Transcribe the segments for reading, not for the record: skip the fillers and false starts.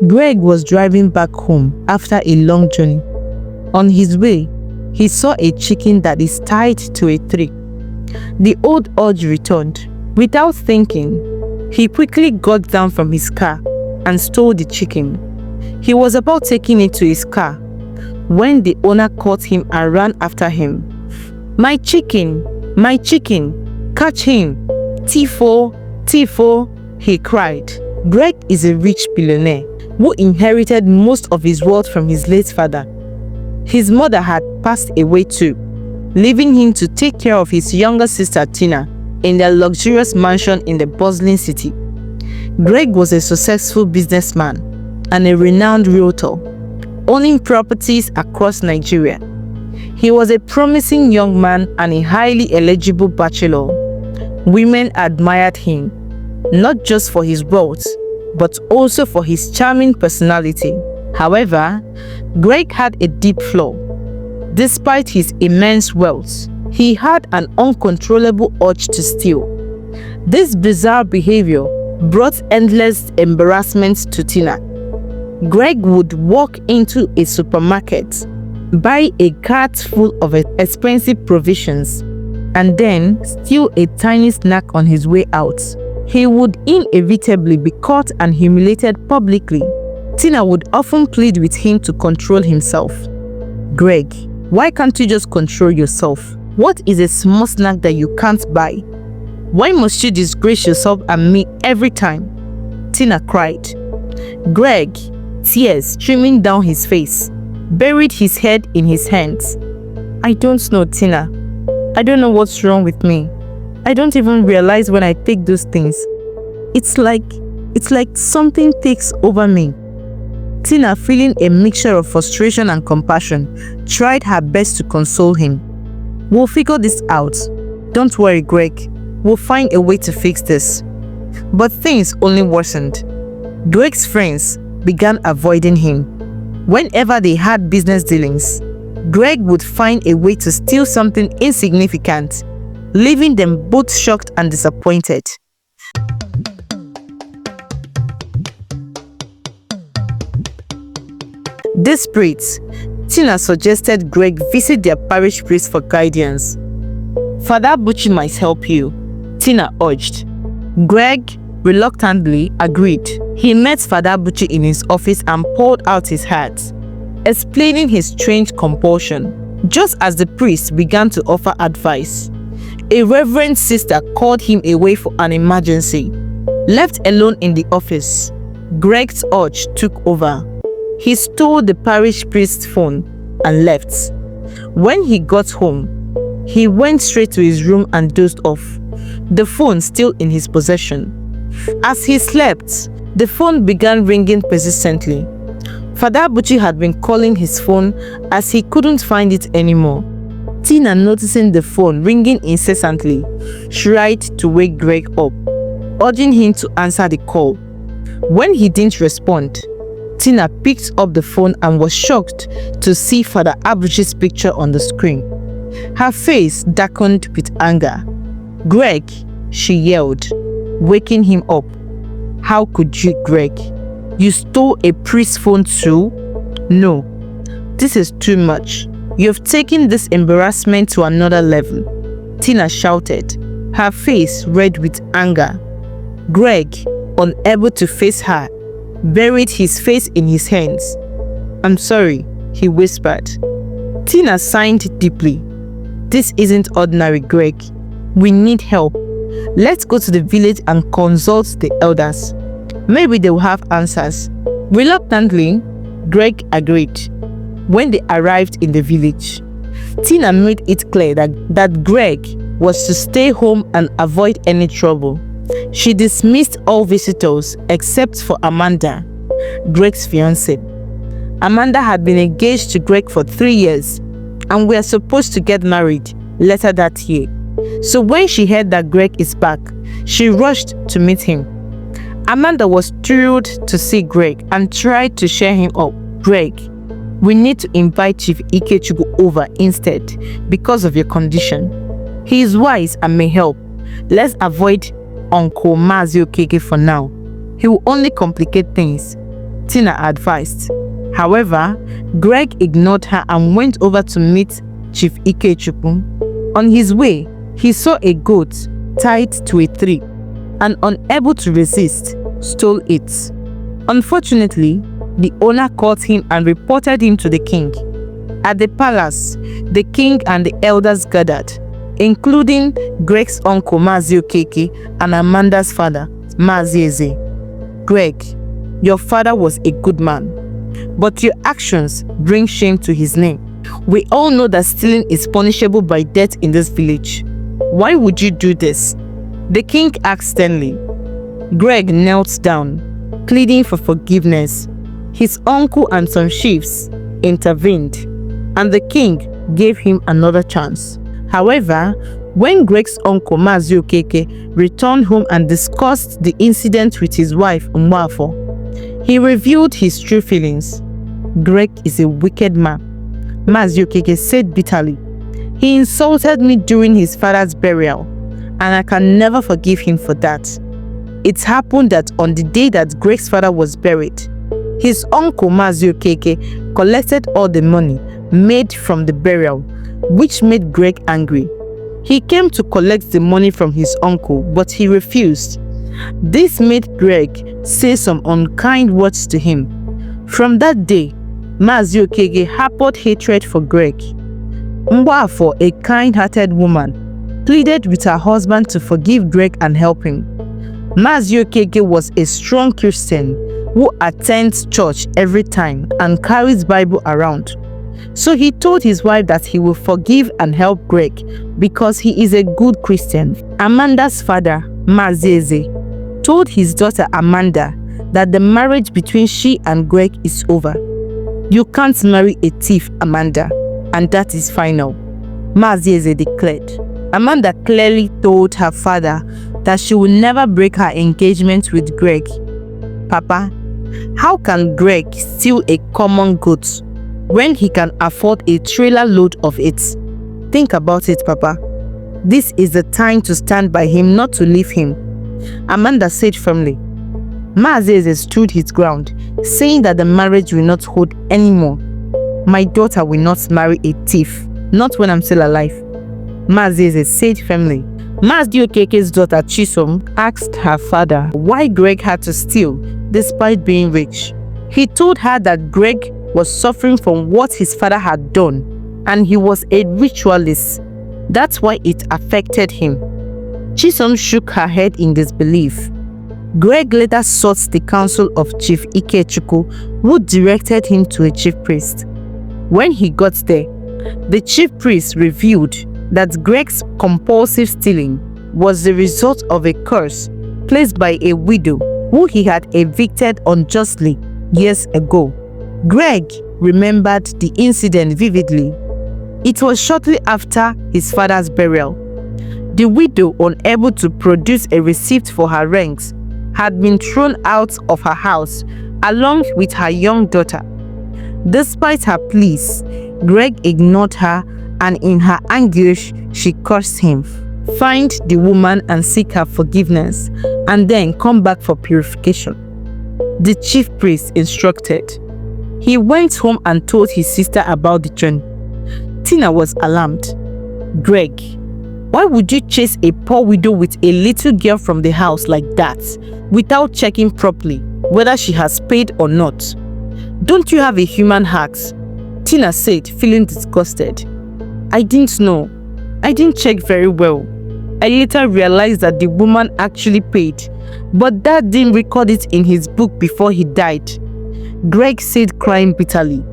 Greg was driving back home after a long journey. On his way, he saw a chicken that is tied to a tree. The old urge returned. Without thinking, he quickly got down from his car and stole the chicken. He was about taking it to his car when the owner caught him and ran after him. My chicken! My chicken! Catch him! Tifo! Tifo!" he cried. Greg is a rich billionaire who inherited most of his wealth from his late father. His mother had passed away too, leaving him to take care of his younger sister Tina in their luxurious mansion in the bustling city. Greg was a successful businessman and a renowned realtor, owning properties across Nigeria. He was a promising young man and a highly eligible bachelor. Women admired him, not just for his wealth, but also for his charming personality. However, Greg had a deep flaw. Despite his immense wealth, he had an uncontrollable urge to steal. This bizarre behavior brought endless embarrassment to Tina. Greg would walk into a supermarket, buy a cart full of expensive provisions, and then steal a tiny snack on his way out. He would inevitably be caught and humiliated publicly. Tina would often plead with him to control himself. "Greg, why can't you just control yourself? What is a small snack that you can't buy? Why must you disgrace yourself and me every time?" Tina cried. Greg, tears streaming down his face, buried his head in his hands. "I don't know, Tina. I don't know what's wrong with me. I don't even realize when I take those things. It's like something takes over me." Tina, feeling a mixture of frustration and compassion, tried her best to console him. "We'll figure this out. Don't worry, Greg. We'll find a way to fix this." But things only worsened. Greg's friends began avoiding him. Whenever they had business dealings, Greg would find a way to steal something insignificant, leaving them both shocked and disappointed. Desperate, Tina suggested Greg visit their parish priest for guidance. "Father Buchi might help you," Tina urged. Greg reluctantly agreed. He met Father Buchi in his office and poured out his heart, explaining his strange compulsion. Just as the priest began to offer advice, a reverend sister called him away for an emergency. Left alone in the office, Greg's urge took over. He stole the parish priest's phone and left. When he got home, he went straight to his room and dozed off, the phone still in his possession. As he slept, the phone began ringing persistently. Father Buchi had been calling his phone as he couldn't find it anymore. Tina, noticing the phone ringing incessantly, tried to wake Greg up, urging him to answer the call. When he didn't respond, Tina picked up the phone and was shocked to see Father Abuchi's picture on the screen. Her face darkened with anger. "Greg," she yelled, waking him up. "How could you, Greg? You stole a priest's phone too? No, this is too much. You've taken this embarrassment to another level," Tina shouted, her face red with anger. Greg, unable to face her, buried his face in his hands. "I'm sorry," he whispered. Tina sighed deeply. "This isn't ordinary, Greg. We need help. Let's go to the village and consult the elders. Maybe they will have answers." Reluctantly, Greg agreed. When they arrived in the village, Tina made it clear that Greg was to stay home and avoid any trouble. She dismissed all visitors except for Amanda, Greg's fiancée. Amanda had been engaged to Greg for 3 years and were supposed to get married later that year. So when she heard that Greg is back, she rushed to meet him. Amanda was thrilled to see Greg and tried to cheer him up. "Greg, we need to invite Chief Ikechukwu over instead because of your condition. He is wise and may help. Let's avoid Uncle Mazi Okeke for now. He will only complicate things." Tina advised. However, Greg ignored her and went over to meet Chief Ikechukwu. On his way, he saw a goat tied to a tree and, unable to resist, stole it. Unfortunately, the owner caught him and reported him to the king. At the palace, the king and the elders gathered, including Greg's uncle Mazi Okeke and Amanda's father, Mazi Eze. Greg, your father was a good man, but your actions bring shame to his name. We all know that stealing is punishable by death in this village. Why would you do this? The king asked sternly. Greg knelt down, pleading for forgiveness. His uncle and some chiefs intervened, and the king gave him another chance. However, when Greg's uncle Mazi Okeke returned home and discussed the incident with his wife Umwafo, he revealed his true feelings. Greg is a wicked man, Mazi Okeke said bitterly. He insulted me during his father's burial, and I can never forgive him for that. It happened that on the day that Greg's father was buried, his uncle Mazi Okeke collected all the money made from the burial, which made Greg angry. He came to collect the money from his uncle, but he refused. This made Greg say some unkind words to him. From that day, Mazi Okeke harbored hatred for Greg. Mgbafo, a kind-hearted woman, pleaded with her husband to forgive Greg and help him. Mazi Okeke was a strong Christian who attends church every time and carries Bible around. So he told his wife that he will forgive and help Greg because he is a good Christian. Amanda's father, Mazi Eze, told his daughter Amanda that the marriage between she and Greg is over. You can't marry a thief, Amanda, and that is final, Mazi Eze declared. Amanda clearly told her father that she will never break her engagement with Greg. Papa, how can Greg steal a common goat when he can afford a trailer load of it? Think about it, Papa. This is the time to stand by him, not to leave him, Amanda said firmly. Mazi Eze stood his ground, saying that the marriage will not hold anymore. My daughter will not marry a thief, not when I'm still alive, Mazi Eze said firmly. Mazi Okeke's daughter Chisom asked her father why Greg had to steal despite being rich. He told her that Greg was suffering from what his father had done, and he was a ritualist. That's why it affected him. Chisom shook her head in disbelief. Greg later sought the counsel of Chief Ikechukwu, who directed him to a chief priest. When he got there, the chief priest revealed that Greg's compulsive stealing was the result of a curse placed by a widow who he had evicted unjustly years ago. Greg remembered the incident vividly. It was shortly after his father's burial. The widow, unable to produce a receipt for her rent, had been thrown out of her house along with her young daughter. Despite her pleas, Greg ignored her, and in her anguish, she cursed him. Find the woman and seek her forgiveness, and then come back for purification, the chief priest instructed. He went home and told his sister about the journey. Tina was alarmed. Greg, why would you chase a poor widow with a little girl from the house like that without checking properly whether she has paid or not? Don't you have a human heart? Tina said, feeling disgusted. I didn't know. I didn't check very well. I later realized that the woman actually paid, but Dad didn't record it in his book before he died, Greg said, crying bitterly.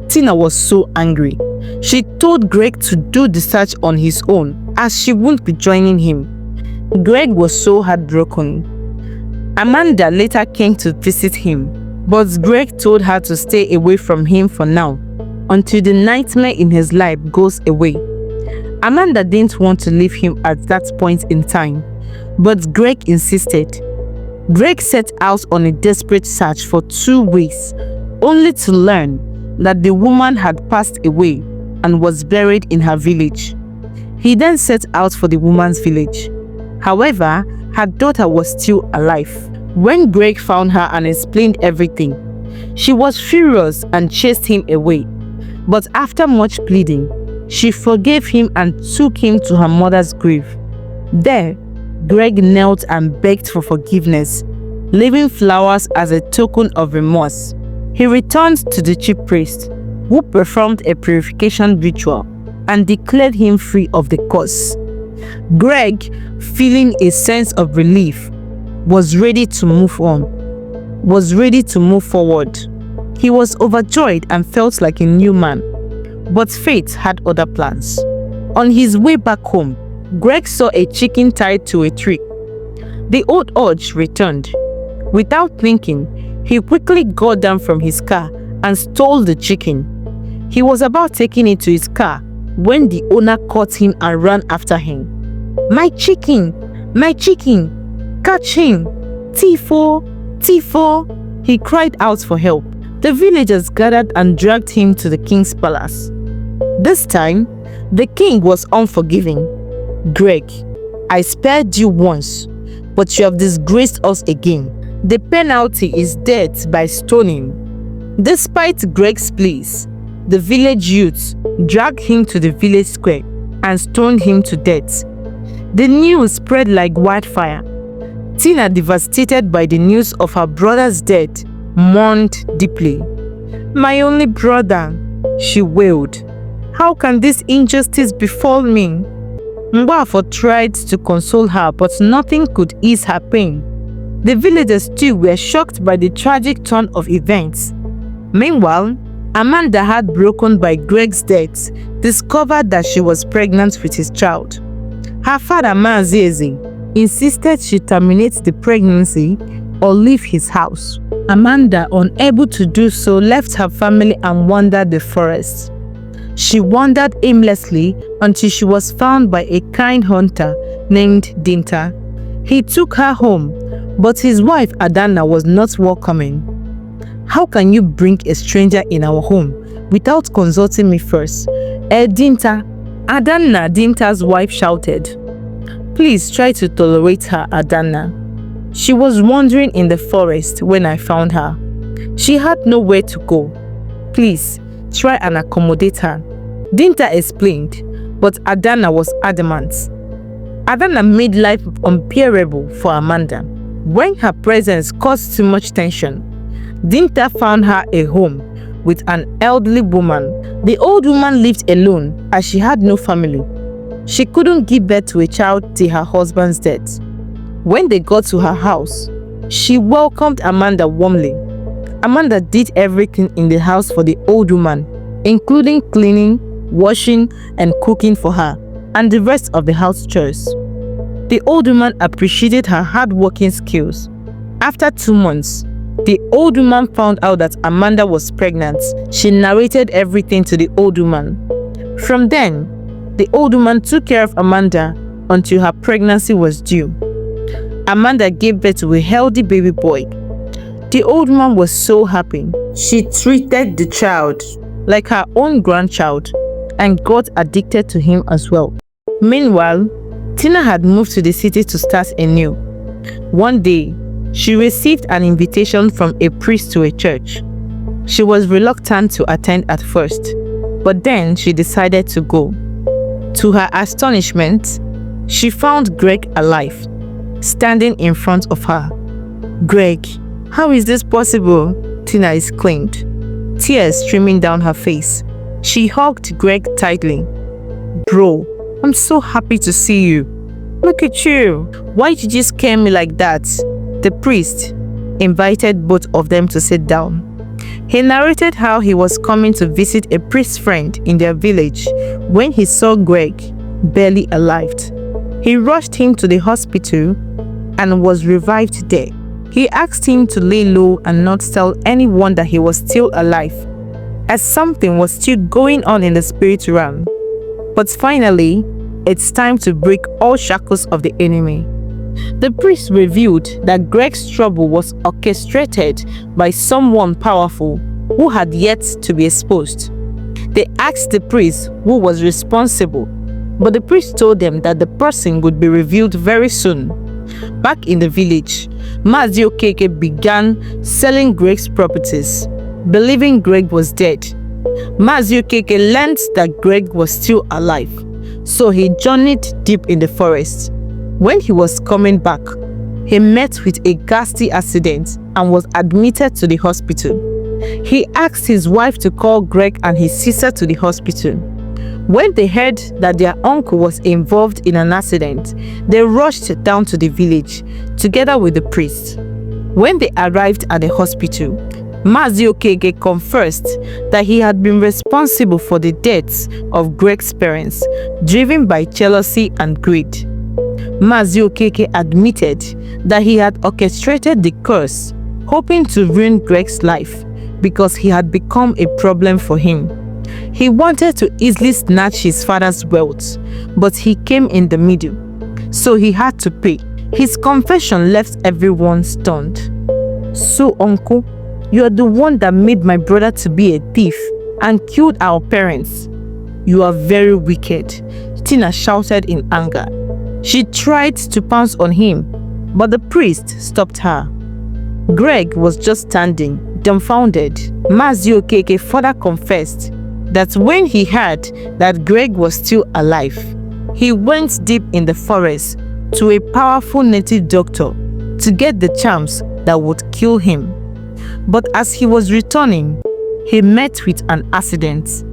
Tina was so angry. She told Greg to do the search on his own, as she wouldn't be joining him. Greg was so heartbroken. Amanda later came to visit him, but Greg told her to stay away from him for now, until the nightmare in his life goes away. Amanda didn't want to leave him at that point in time, but Greg insisted. Greg set out on a desperate search for 2 weeks, only to learn that the woman had passed away and was buried in her village. He then set out for the woman's village. However, her daughter was still alive. When Greg found her and explained everything, She was furious and chased him away, but after much pleading, she forgave him and took him to her mother's grave. There, Greg knelt and begged for forgiveness, leaving flowers as a token of remorse. He returned to the chief priest, who performed a purification ritual and declared him free of the curse. Greg, feeling a sense of relief, was ready to move forward. He was overjoyed and felt like a new man. But fate had other plans. On his way back home, Greg saw a chicken tied to a tree. The old urge returned. Without thinking, he quickly got down from his car and stole the chicken. He was about taking it to his car when the owner caught him and ran after him. My chicken! My chicken! Catch him! Tifo! Tifo! He cried out for help. The villagers gathered and dragged him to the king's palace. This time, the king was unforgiving. Greg, I spared you once, but you have disgraced us again. The penalty is death by stoning. Despite Greg's pleas, the village youths dragged him to the village square and stoned him to death. The news spread like wildfire. Tina, devastated by the news of her brother's death, mourned deeply. My only brother, she wailed. How can this injustice befall me? Mbafo tried to console her, but nothing could ease her pain. The villagers too were shocked by the tragic turn of events. Meanwhile, Amanda, heartbroken by Greg's death, discovered that she was pregnant with his child. Her father, Maziezi, insisted she terminate the pregnancy or leave his house. Amanda, unable to do so, left her family and wandered the forest. She wandered aimlessly until she was found by a kind hunter named Dinta. He took her home, but his wife Adana was not welcoming. How can you bring a stranger in our home without consulting me first? Dinta, Adana, Dinta's wife shouted. Please try to tolerate her, Adana. She was wandering in the forest when I found her. She had nowhere to go. Please, try and accommodate her. Dinta explained, but Adana was adamant. Adana made life unbearable for Amanda. When her presence caused too much tension, Dinta found her a home with an elderly woman. The old woman lived alone as she had no family. She couldn't give birth to a child till her husband's death. When they got to her house, she welcomed Amanda warmly. Amanda did everything in the house for the old woman, including cleaning, washing, and cooking for her, and the rest of the house chores. The old woman appreciated her hard-working skills. After 2 months, the old woman found out that Amanda was pregnant. She narrated everything to the old woman. From then, the old woman took care of Amanda until her pregnancy was due. Amanda gave birth to a healthy baby boy. The old woman was so happy. She treated the child like her own grandchild and got addicted to him as well. Meanwhile, Tina had moved to the city to start anew. One day, she received an invitation from a priest to a church. She was reluctant to attend at first, but then she decided to go. To her astonishment, she found Greg alive, standing in front of her. Greg, how is this possible? Tina exclaimed, tears streaming down her face. She hugged Greg tightly. Bro, I'm so happy to see you. Look at you. Why did you scare me like that? The priest invited both of them to sit down. He narrated how he was coming to visit a priest friend in their village when he saw Greg barely alive. He rushed him to the hospital and was revived there. He asked him to lay low and not tell anyone that he was still alive, as something was still going on in the spirit realm. But finally, it's time to break all shackles of the enemy. The priest revealed that Greg's trouble was orchestrated by someone powerful who had yet to be exposed. They asked the priest who was responsible, but the priest told them that the person would be revealed very soon. Back in the village, Maazị Okeke began selling Greg's properties, believing Greg was dead. Maazị Okeke learned that Greg was still alive, so he journeyed deep in the forest. When he was coming back, he met with a ghastly accident and was admitted to the hospital. He asked his wife to call Greg and his sister to the hospital. When they heard that their uncle was involved in an accident, they rushed down to the village together with the priest. When they arrived at the hospital, Maazị Okeke confessed that he had been responsible for the deaths of Greg's parents, driven by jealousy and greed. Maazị Okeke admitted that he had orchestrated the curse, hoping to ruin Greg's life because he had become a problem for him. He wanted to easily snatch his father's wealth, but he came in the middle, so he had to pay. His confession left everyone stunned. "So, uncle, you are the one that made my brother to be a thief and killed our parents. You are very wicked," Tina shouted in anger. She tried to pounce on him, but the priest stopped her. Greg was just standing, dumbfounded. Maazị Okeke further confessed that when he heard that Greg was still alive, he went deep in the forest to a powerful native doctor to get the charms that would kill him. But as he was returning, he met with an accident.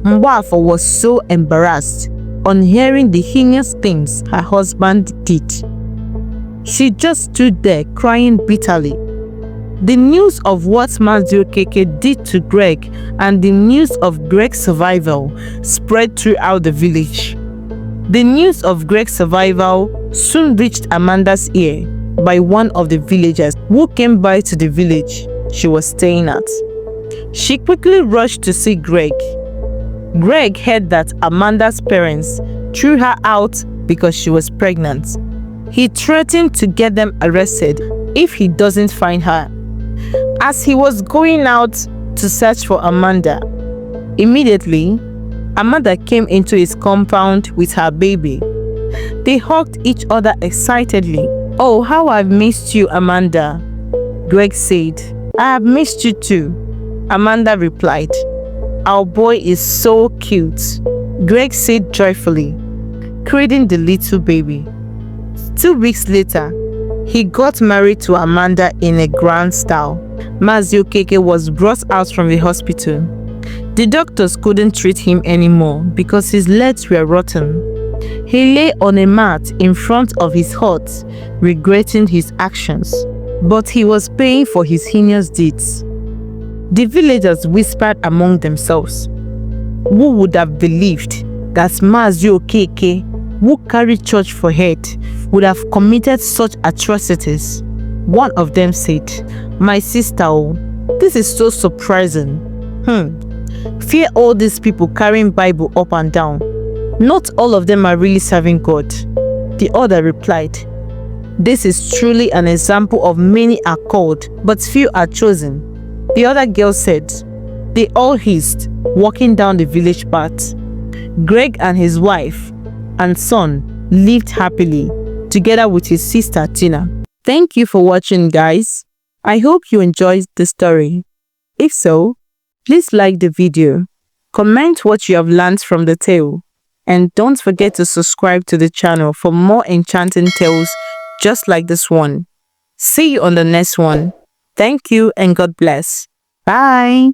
Mwafor was so embarrassed on hearing the heinous things her husband did. She just stood there crying bitterly. The news of what Maazị Okeke did to Greg and the news of Greg's survival spread throughout the village. The news of Greg's survival soon reached Amanda's ear by one of the villagers who came by to the village she was staying at. She quickly rushed to see Greg. Greg heard that Amanda's parents threw her out because she was pregnant. He threatened to get them arrested if he doesn't find her. As he was going out to search for Amanda, immediately, Amanda came into his compound with her baby. They hugged each other excitedly. "Oh, how I've missed you, Amanda," Greg said. "I have missed you too," Amanda replied. "Our boy is so cute," Greg said joyfully, cradling the little baby. 2 weeks later, he got married to Amanda in a grand style. Maazị Okeke was brought out from the hospital. The doctors couldn't treat him anymore because his legs were rotten. He lay on a mat in front of his hut, regretting his actions. But he was paying for his heinous deeds. The villagers whispered among themselves, "Who would have believed that Maazị Okeke, who carried church for head, would have committed such atrocities?" One of them said, "My sister, oh, this is so surprising. Fear all these people carrying Bible up and down. Not all of them are really serving God." The other replied, "This is truly an example of many are called, but few are chosen." The other girl said, They all hissed, walking down the village path. Greg and his wife and son lived happily together with his sister Tina. Thank you for watching, guys. I hope you enjoyed the story. If so, please like the video, comment what you have learned from the tale, and don't forget to subscribe to the channel for more enchanting tales just like this one. See you on the next one. Thank you and God bless. Bye.